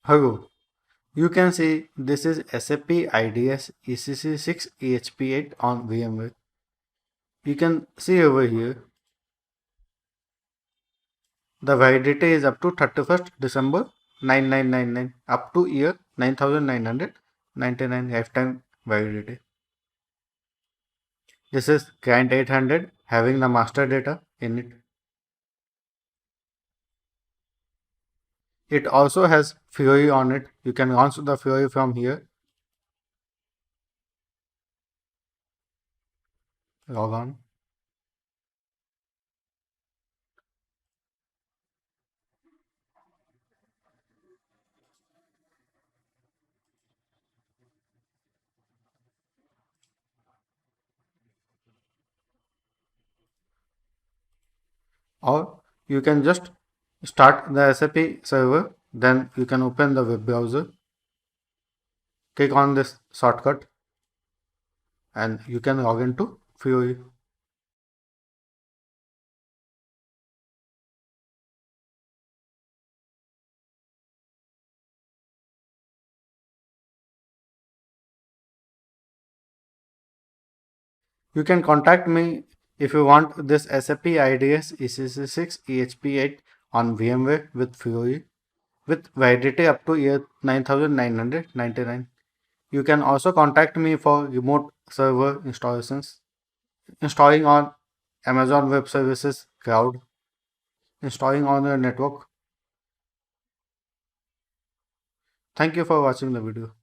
Hello, you can see this is SAP IDES ECC6 EHP8 on VMware. You can see over here the validity is up to 31st December 9999 up to year 9999 lifetime validity. This is client 800 having the master data in it. It also has Fiori on it. You can launch the Fiori from here. Log on. Or you can just start the SAP server, then you can open the web browser, click on this shortcut and you can log into Fiori. You can contact me if you want this SAP IDES ECC6 EHP8 on VMware with Fiori with validity up to year 9999. You can also contact me for remote server installations, installing on Amazon Web Services Cloud, installing on your network. Thank you for watching the video.